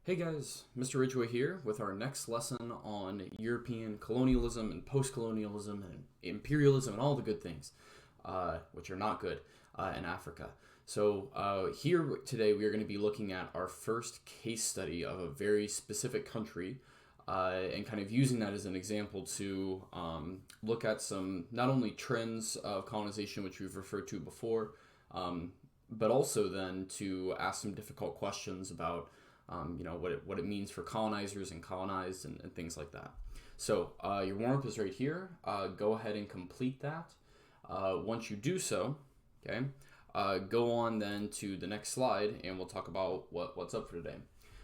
Hey guys, Mr. Ridgway here with our next lesson on European colonialism and post-colonialism and imperialism and all the good things, which are not good, in Africa. So here today we are going to be looking at our first case study of a very specific country and kind of using that as an example to look at some not only trends of colonization, which we've referred to before, but also then to ask some difficult questions about what it means for colonizers and colonized and things like that. So your warm-up is right here. Go ahead and complete that. Once you do so, okay, go on then to the next slide and we'll talk about what's up for today.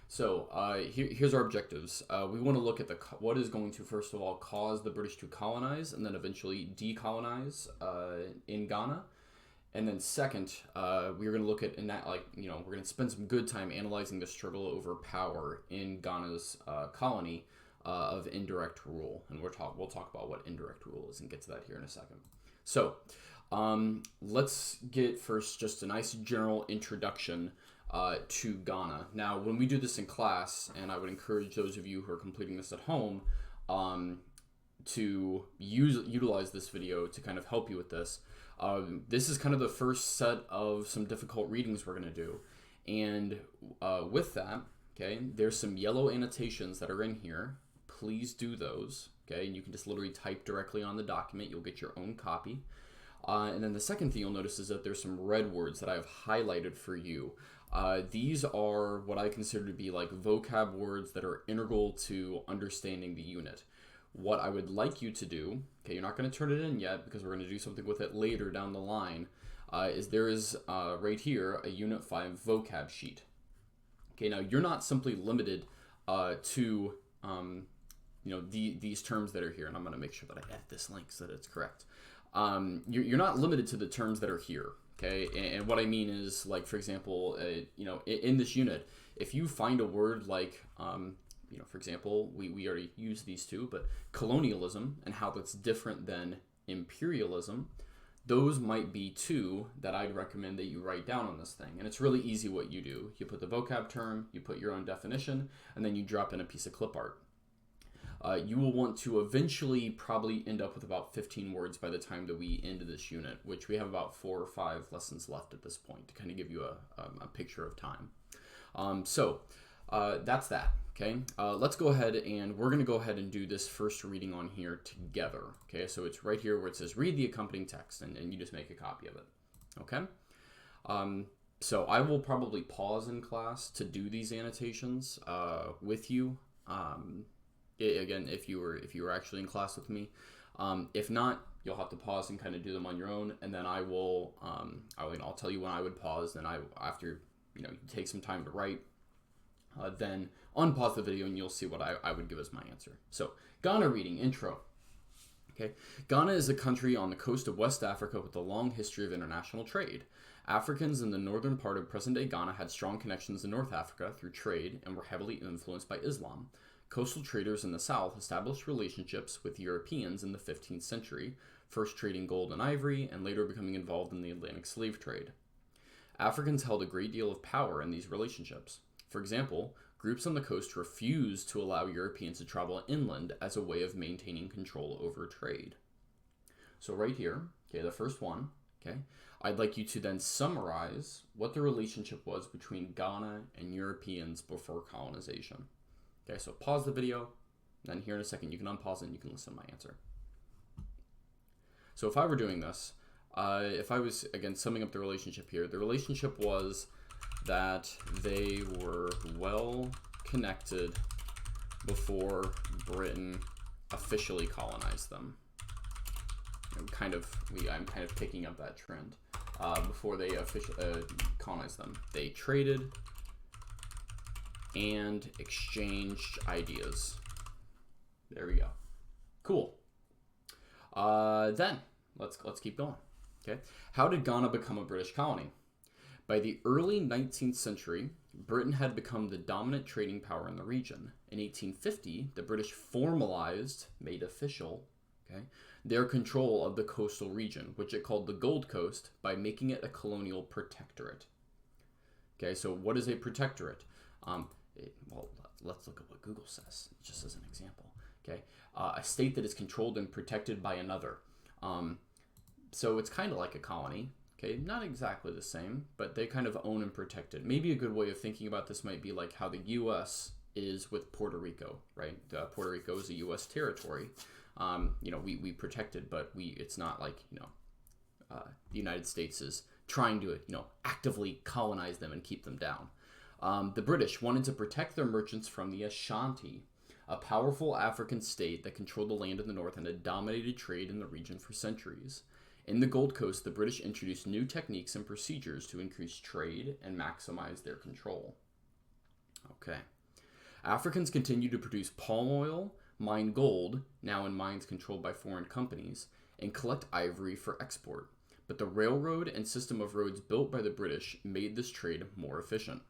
So here's our objectives. We want to look at what is going to, first of all, cause the British to colonize and then eventually decolonize in Ghana. And then second, we're going to look at, we're going to spend some good time analyzing the struggle over power in Ghana's colony of indirect rule. And we'll talk about what indirect rule is and get to that here in a second. So let's get first just a nice general introduction to Ghana. Now, when we do this in class, and I would encourage those of you who are completing this at home to utilize this video to kind of help you with this. This is kind of the first set of some difficult readings we're going to do. And with that, okay, there's some yellow annotations that are in here. Please do those, okay? And you can just literally type directly on the document. You'll get your own copy. And then the second thing you'll notice is that there's some red words that I've highlighted for you. These are what I consider to be like vocab words that are integral to understanding the unit. What I would like you to do, okay, you're not going to turn it in yet because we're going to do something with it later down the line, is there is right here a Unit 5 vocab sheet. Okay, now you're not simply limited to these terms that are here, and I'm going to make sure that I edit this link so that it's correct. You're not limited to the terms that are here, okay? And what I mean is, like, for example, in this unit, if you find a word like for example, we already used these two, but colonialism and how that's different than imperialism, those might be two that I'd recommend that you write down on this thing. And it's really easy what you do. You put the vocab term, you put your own definition, and then you drop in a piece of clip art. You will want to eventually probably end up with about 15 words by the time that we end this unit, which we have about 4 or 5 lessons left at this point to kind of give you a picture of time. That's that. Okay, let's go ahead and we're going to go ahead and do this first reading on here together. Okay, so it's right here where it says read the accompanying text and you just make a copy of it. Okay, so I will probably pause in class to do these annotations with you. Again, if you were actually in class with me. If not, you'll have to pause and kind of do them on your own, and then I'll tell you when I would pause. Then after you take some time to write. Then unpause the video and you'll see what I would give as my answer. So, Ghana reading, intro. Okay, Ghana is a country on the coast of West Africa with a long history of international trade. Africans in the northern part of present-day Ghana had strong connections in North Africa through trade and were heavily influenced by Islam. Coastal traders in the south established relationships with Europeans in the 15th century, first trading gold and ivory and later becoming involved in the Atlantic slave trade. Africans held a great deal of power in these relationships. For example, groups on the coast refused to allow Europeans to travel inland as a way of maintaining control over trade. So right here, okay, the first one, okay, I'd like you to then summarize what the relationship was between Ghana and Europeans before colonization. Okay, so pause the video, then here in a second you can unpause it and you can listen to my answer. So if I were doing this, if I was, again, summing up the relationship here, the relationship was that they were well connected before Britain officially colonized them. I'm kind of picking up that trend. Before they officially colonized them, they traded and exchanged ideas. There we go. Cool. Then let's keep going. Okay, how did Ghana become a British colony? By the early 19th century, Britain had become the dominant trading power in the region. In 1850, the British formalized, made official, their control of the coastal region, which it called the Gold Coast, by making it a colonial protectorate. Okay, so what is a protectorate? well, let's look at what Google says, just as an example. Okay, a state that is controlled and protected by another. So it's kind of like a colony. Okay, not exactly the same, but they kind of own and protect it. Maybe a good way of thinking about this might be like how the U.S. is with Puerto Rico, right? Puerto Rico is a U.S. territory. We protect it, but it's not like, the United States is trying to, actively colonize them and keep them down. The British wanted to protect their merchants from the Ashanti, a powerful African state that controlled the land in the north and had dominated trade in the region for centuries. In the Gold Coast, the British introduced new techniques and procedures to increase trade and maximize their control. Okay. Africans continued to produce palm oil, mine gold, now in mines controlled by foreign companies, and collect ivory for export. But the railroad and system of roads built by the British made this trade more efficient.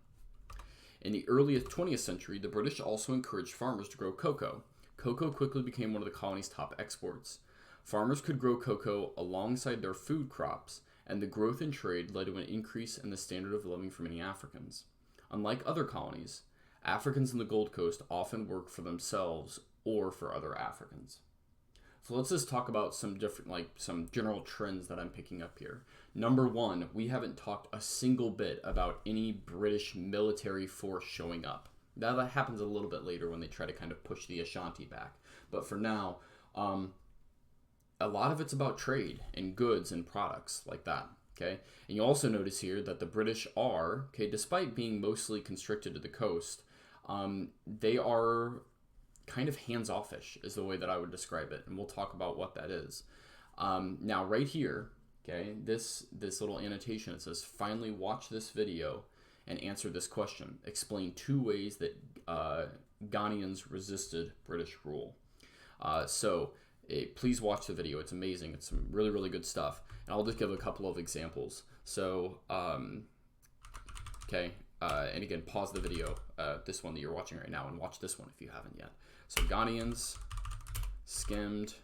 In the early 20th century, the British also encouraged farmers to grow cocoa. Cocoa quickly became one of the colony's top exports. Farmers could grow cocoa alongside their food crops, and the growth in trade led to an increase in the standard of living for many Africans. Unlike other colonies, Africans in the Gold Coast often worked for themselves or for other Africans. So let's just talk about some general trends that I'm picking up here. Number one, we haven't talked a single bit about any British military force showing up. Now that happens a little bit later when they try to kind of push the Ashanti back. But for now, a lot of it's about trade and goods and products like that. Okay, and you also notice here that the British are, despite being mostly constricted to the coast, they are kind of hands-offish is the way that I would describe it, and we'll talk about what that is. Now, right here, this little annotation, it says, finally watch this video and answer this question. Explain 2 ways that Ghanaians resisted British rule. Please watch the video. It's amazing. It's some really, really good stuff. And I'll just give a couple of examples. So, and again, pause the video, this one that you're watching right now, and watch this one if you haven't yet. So Ghanaians skimmed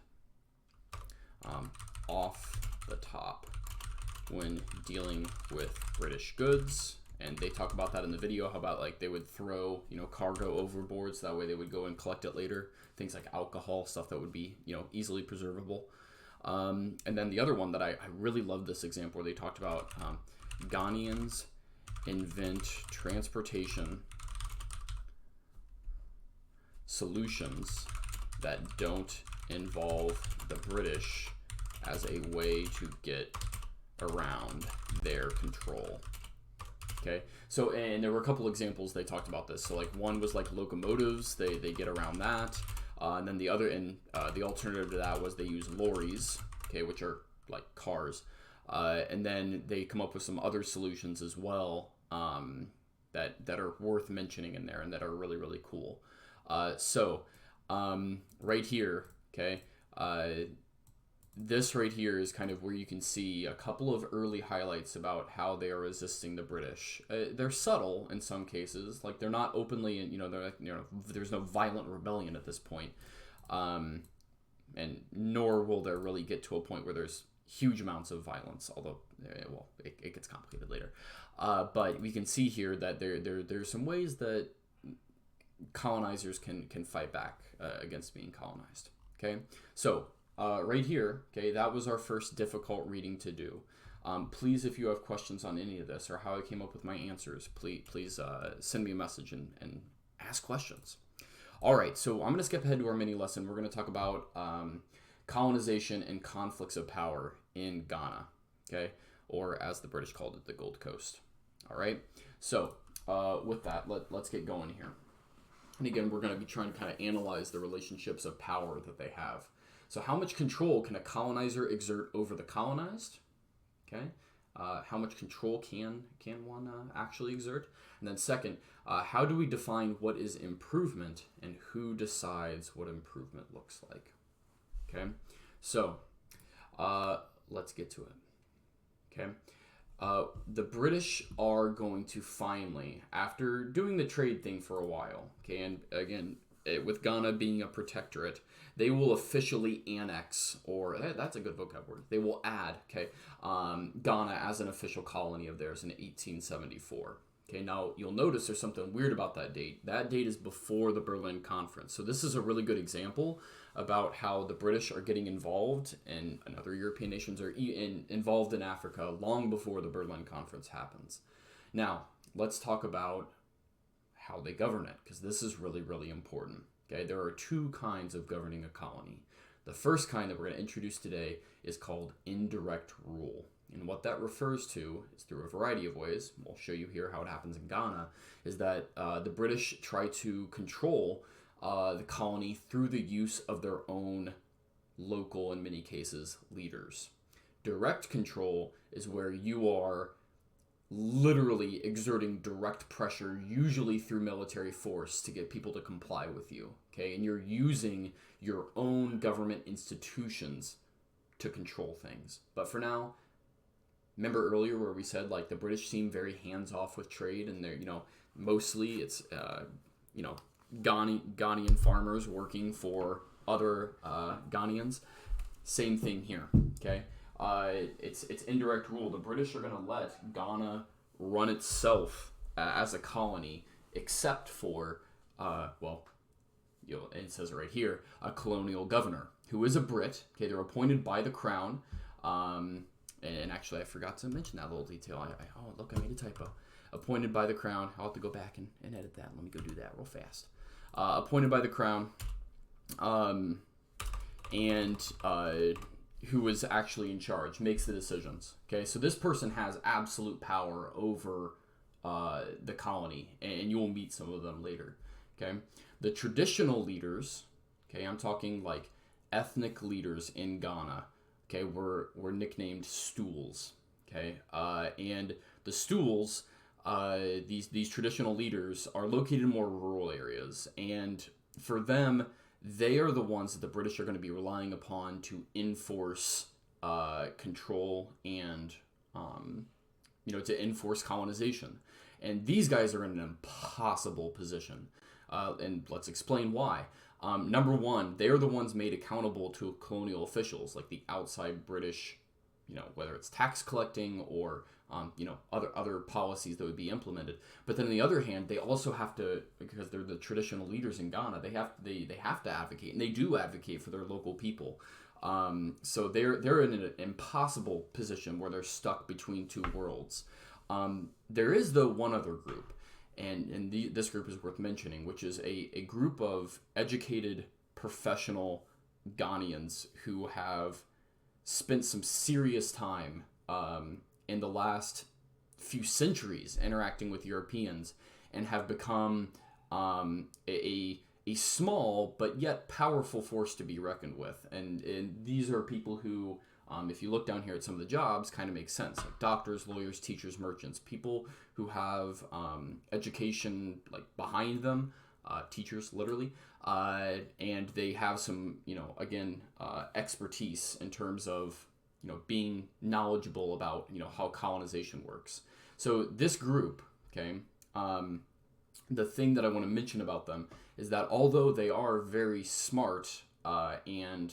off the top when dealing with British goods. And they talk about that in the video, how about like they would throw, cargo overboard so that way they would go and collect it later. Things like alcohol, stuff that would be, easily preservable. And then the other one that I really love this example where they talked about Ghanaians invent transportation solutions that don't involve the British as a way to get around their control. Okay, so, and there were a couple examples they talked about this. So like one was like locomotives, they get around that. And then the other, the alternative to that was they use lorries, which are like cars. And then they come up with some other solutions as well that are worth mentioning in there and that are really, really cool. Right here, this right here is kind of where you can see a couple of early highlights about how they are resisting the British. They're subtle in some cases, like they're not openly, there's no violent rebellion at this point, and nor will there really get to a point where there's huge amounts of violence. Although, it gets complicated later. But we can see here that there's some ways that colonizers can fight back against being colonized. Okay, so. Right here, that was our first difficult reading to do. Please, if you have questions on any of this or how I came up with my answers, please send me a message and ask questions. All right, so I'm going to skip ahead to our mini lesson. We're going to talk about colonization and conflicts of power in Ghana, or as the British called it, the Gold Coast. All right, so with that, let's get going here. And again, we're going to be trying to kind of analyze the relationships of power that they have. So how much control can a colonizer exert over the colonized? How much control can one actually exert? And then second, how do we define what is improvement and who decides what improvement looks like? So let's get to it. The British are going to finally, after doing the trade thing for a while, and again, with Ghana being a protectorate, they will officially annex, or that's a good vocab word, they will add, Ghana as an official colony of theirs in 1874. Okay, now you'll notice there's something weird about that date. That date is before the Berlin Conference. So this is a really good example about how the British are getting involved and other European nations are involved in Africa long before the Berlin Conference happens. Now, let's talk about how they govern it, because this is really, really important. Okay, there are two kinds of governing a colony. The first kind that we're going to introduce today is called indirect rule. And what that refers to is through a variety of ways. We'll show you here how it happens in Ghana, is that the British try to control the colony through the use of their own local, in many cases, leaders. Direct control is where you are literally exerting direct pressure, usually through military force, to get people to comply with you. Okay, and you're using your own government institutions to control things. But for now, remember earlier where we said like the British seem very hands-off with trade, and they're, mostly it's Ghanaian farmers working for other Ghanaians. Same thing here. Okay, it's indirect rule. The British are going to let Ghana run itself as a colony, except for it says it right here, a colonial governor who is a Brit. Okay, they're appointed by the crown. And actually, I forgot to mention that little detail. Look, I made a typo. Appointed by the crown. I'll have to go back and edit that. Let me go do that real fast. Appointed by the crown, who is actually in charge, makes the decisions. Okay, so this person has absolute power over the colony, and you will meet some of them later. Okay, the traditional leaders, okay, I'm talking like ethnic leaders in Ghana, okay, were nicknamed stools. Okay, and the stools, these traditional leaders are located in more rural areas, and for them, they are the ones that the British are going to be relying upon to enforce control and to enforce colonization. And these guys are in an impossible position, and let's explain why. Number one, they are the ones made accountable to colonial officials, like the outside British, whether it's tax collecting or other policies that would be implemented. But then on the other hand, they also have to, because they're the traditional leaders in Ghana, they have to advocate, and they do advocate for their local people. So they're in an impossible position where they're stuck between two worlds. There is though one other group, and this group is worth mentioning, which is a group of educated professional Ghanaians who have spent some serious time in the last few centuries interacting with Europeans, and have become a small but yet powerful force to be reckoned with. And these are people who, if you look down here at some of the jobs, kind of make sense, like doctors, lawyers, teachers, merchants, people who have education like behind them, teachers literally, and they have some expertise in terms of being knowledgeable about how colonization works. So this group, okay, the thing that I want to mention about them is that although they are very smart and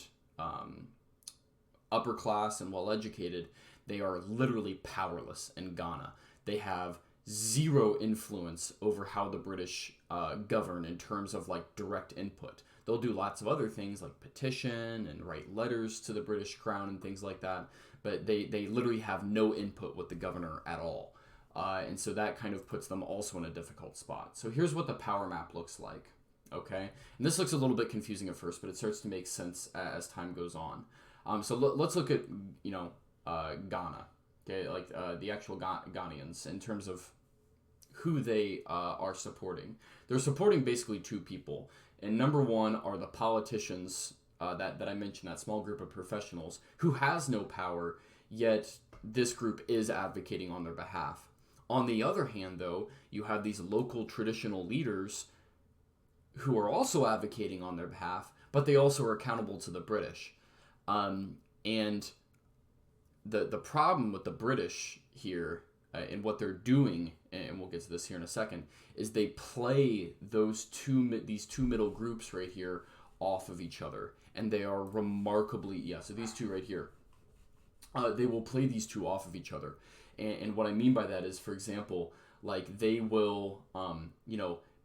upper class and well educated, they are literally powerless in Ghana. They have zero influence over how the British govern in terms of like direct input. They'll do lots of other things like petition and write letters to the British crown and things like that, but they literally have no input with the governor at all. And so that kind of puts them also in a difficult spot. So here's what the power map looks like, okay? And this looks a little bit confusing at first, but it starts to make sense as time goes on. So let's look at, Ghana, okay? Like the actual Ghanaians in terms of who they are supporting. They're supporting basically two people. And number one are the politicians that I mentioned, that small group of professionals who has no power, yet this group is advocating on their behalf. On the other hand, though, you have these local traditional leaders who are also advocating on their behalf, but they also are accountable to the British. And the problem with the British here and what they're doing, and we'll get to this here in a second, is they play these two middle groups right here off of each other, and they are remarkably, so these two right here, they will play these two off of each other. And what I mean by that is, for example, like they will,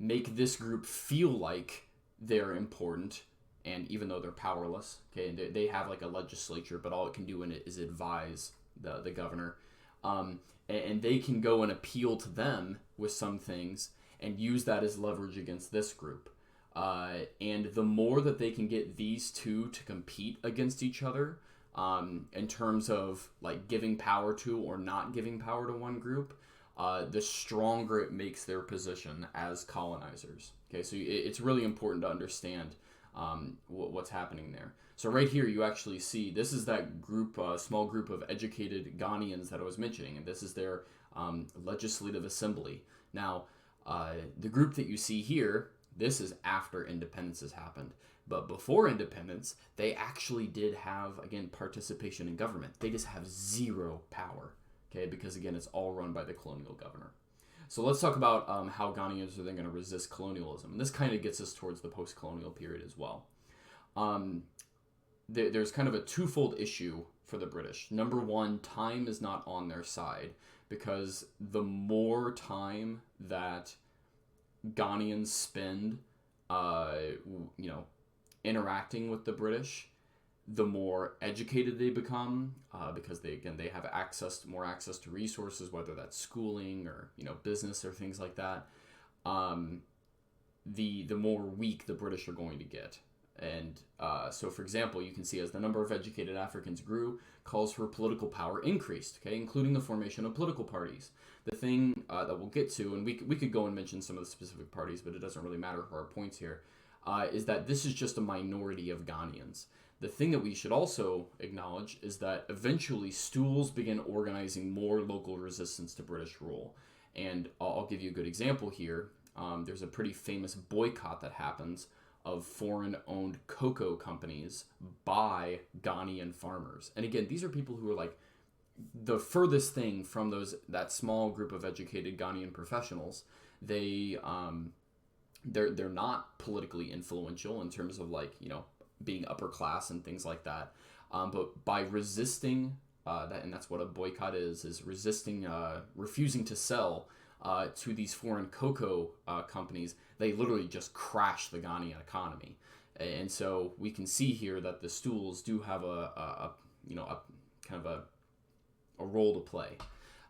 make this group feel like they're important, and even though they're powerless, okay, and they have like a legislature, but all it can do in it is advise the governor, and they can go and appeal to them with some things and use that as leverage against this group. And the more that they can get these two to compete against each other, in terms of like giving power to or not giving power to one group, the stronger it makes their position as colonizers. Okay, so it's really important to understand what's happening there. So right here, you actually see this is that group, small group of educated Ghanaians that I was mentioning, and this is their legislative assembly. Now, the group that you see here, this is after independence has happened. But before independence, they actually did have, again, participation in government. They just have zero power, okay? Because, again, it's all run by the colonial governor. So let's talk about how Ghanaians are then going to resist colonialism. And this kind of gets us towards the post-colonial period as well. There's kind of a twofold issue for the British. Number one, time is not on their side, because the more time that Ghanaians spend, interacting with the British, the more educated they become, because they have more access to resources, whether that's schooling or business or things like that. The more weak the British are going to get. And so, for example, you can see as the number of educated Africans grew, calls for political power increased, okay, including the formation of political parties. The thing that we'll get to, and we could go and mention some of the specific parties, but it doesn't really matter for our points here, is that this is just a minority of Ghanaians. The thing that we should also acknowledge is that eventually stools begin organizing more local resistance to British rule. And I'll give you a good example here. There's a pretty famous boycott that happens of foreign-owned cocoa companies by Ghanaian farmers. And again, these are people who are like the furthest thing from that small group of educated Ghanaian professionals. They're not politically influential in terms of being upper class and things like that. But by resisting that, and that's what a boycott is resisting, refusing to sell to these foreign cocoa companies, they literally just crash the Ghanaian economy. And so we can see here that the stools do have a kind of a role to play.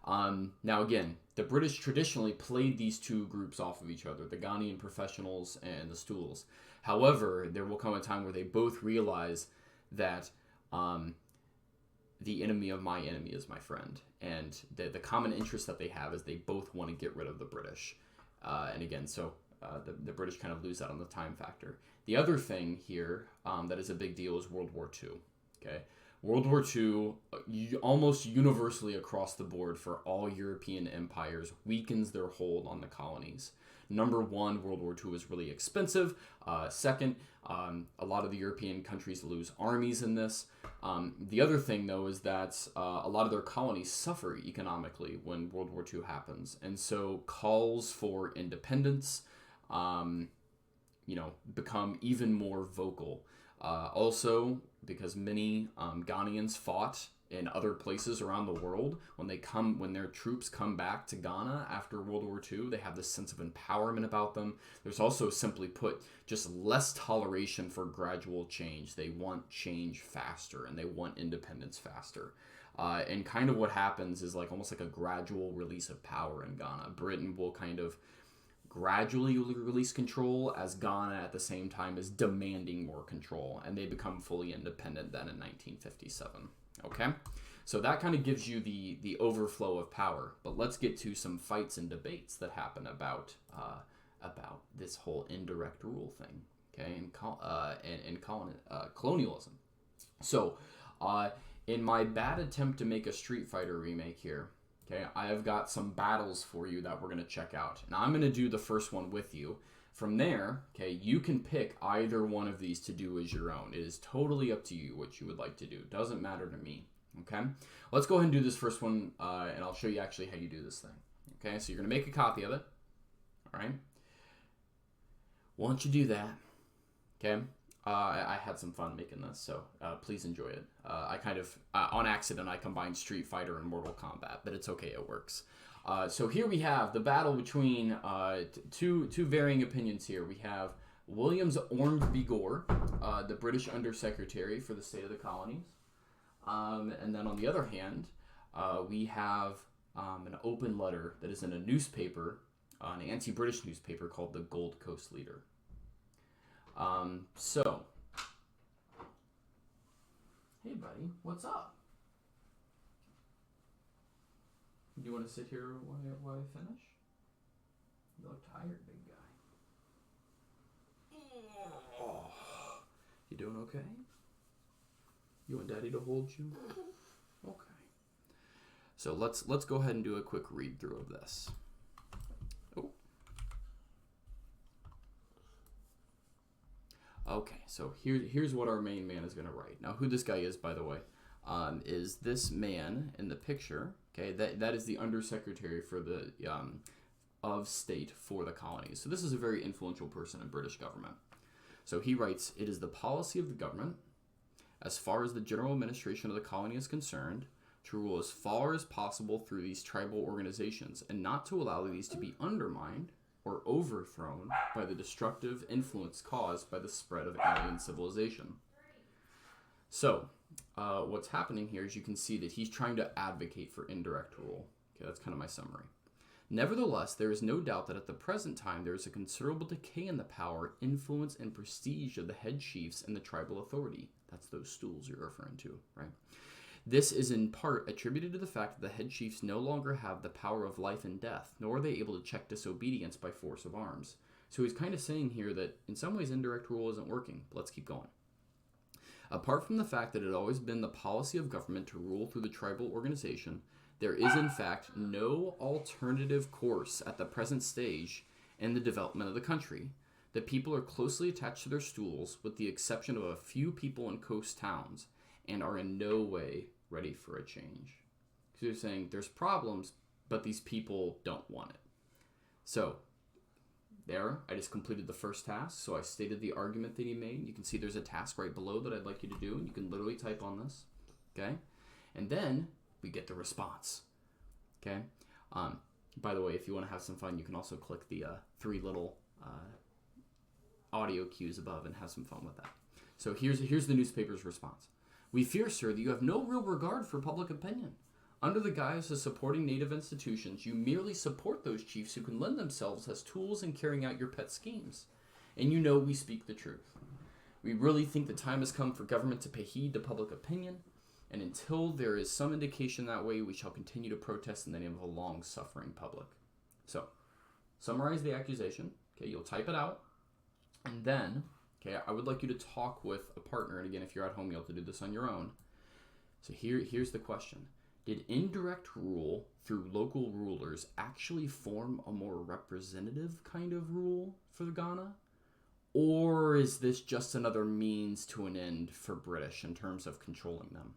Now again, the British traditionally played these two groups off of each other, the Ghanaian professionals and the stools. However, there will come a time where they both realize that the enemy of my enemy is my friend. And the common interest that they have is they both want to get rid of the British. And again, so the British kind of lose out on the time factor. The other thing here that is a big deal is World War II. Okay, World War II, almost universally across the board for all European empires, weakens their hold on the colonies. Number one, World War II is really expensive. Second, a lot of the European countries lose armies in this. The other thing, though, is that a lot of their colonies suffer economically when World War II happens. And so calls for independence, become even more vocal. Also, because many Ghanaians fought in other places around the world, when their troops come back to Ghana after World War II, they have this sense of empowerment about them. There's also, simply put, just less toleration for gradual change. They want change faster, and they want independence faster. And kind of what happens is almost like a gradual release of power in Ghana. Britain will kind of gradually release control as Ghana at the same time is demanding more control, and they become fully independent then in 1957. Okay, so that kind of gives you the overflow of power. But let's get to some fights and debates that happen about this whole indirect rule thing. Okay, and colonialism. So, in my bad attempt to make a Street Fighter remake here, okay, I have got some battles for you that we're going to check out. And I'm going to do the first one with you. From there, okay, you can pick either one of these to do as your own. It is totally up to you what you would like to do. Doesn't matter to me, okay? Let's go ahead and do this first one, and I'll show you actually how you do this thing. Okay, so you're going to make a copy of it, all right? Once you do that, okay, I had some fun making this, so please enjoy it. I kind of, on accident, I combined Street Fighter and Mortal Kombat, but it's okay, it works. So here we have the battle between two varying opinions here. We have Williams Ormsby Gore, the British Undersecretary for the State of the Colonies. And then on the other hand, we have an open letter that is in a newspaper, an anti-British newspaper called the Gold Coast Leader. So, hey buddy, what's up? Do you want to sit here while I finish? You look tired, big guy. Oh, you doing okay? You want Daddy to hold you? Okay. So let's go ahead and do a quick read through of this. Oh. Okay, so here's what our main man is going to write. Now, who this guy is, by the way, is this man in the picture. Okay, that is the Undersecretary for the of State for the colonies. So this is a very influential person in British government. So he writes, "It is the policy of the government, as far as the general administration of the colony is concerned, to rule as far as possible through these tribal organizations, and not to allow these to be undermined or overthrown by the destructive influence caused by the spread of alien civilization." So, what's happening here is you can see that he's trying to advocate for indirect rule. Okay, that's kind of my summary. Nevertheless, there is no doubt that at the present time there is a considerable decay in the power, influence, and prestige of the head chiefs and the tribal authority. That's those stools you're referring to, right? This is in part attributed to the fact that the head chiefs no longer have the power of life and death, nor are they able to check disobedience by force of arms. So he's kind of saying here that in some ways indirect rule isn't working. But let's keep going. Apart from the fact that it had always been the policy of government to rule through the tribal organization, there is in fact no alternative course at the present stage in the development of the country. The people are closely attached to their stools, with the exception of a few people in coast towns, and are in no way ready for a change. So you're saying there's problems, but these people don't want it. So there, I just completed the first task. So I stated the argument that he made. You can see there's a task right below that I'd like you to do, and you can literally type on this. Okay? And then we get the response. Okay? By the way, if you want to have some fun, you can also click the three little audio cues above and have some fun with that. So here's the newspaper's response. "We fear, sir, that you have no real regard for public opinion. Under the guise of supporting native institutions, you merely support those chiefs who can lend themselves as tools in carrying out your pet schemes. And you know we speak the truth. We really think the time has come for government to pay heed to public opinion, and until there is some indication that way, we shall continue to protest in the name of a long-suffering public." So, summarize the accusation. Okay, you'll type it out, and then, okay, I would like you to talk with a partner, and again, if you're at home, you'll have to do this on your own. So here's the question. Did indirect rule through local rulers actually form a more representative kind of rule for Ghana? Or is this just another means to an end for British in terms of controlling them?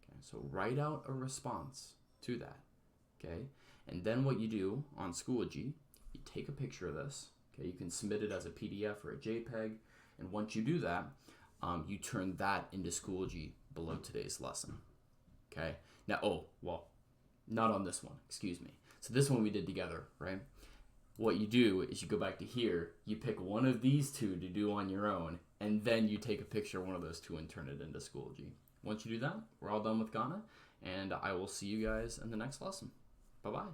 Okay, so write out a response to that. Okay, and then what you do on Schoology, you take a picture of this. Okay, you can submit it as a PDF or a JPEG, and once you do that, you turn that into Schoology below today's lesson. Okay. Now, not on this one, excuse me. So this one we did together, right? What you do is you go back to here, you pick one of these two to do on your own, and then you take a picture of one of those two and turn it into Schoology. Once you do that, we're all done with Ghana, and I will see you guys in the next lesson. Bye-bye.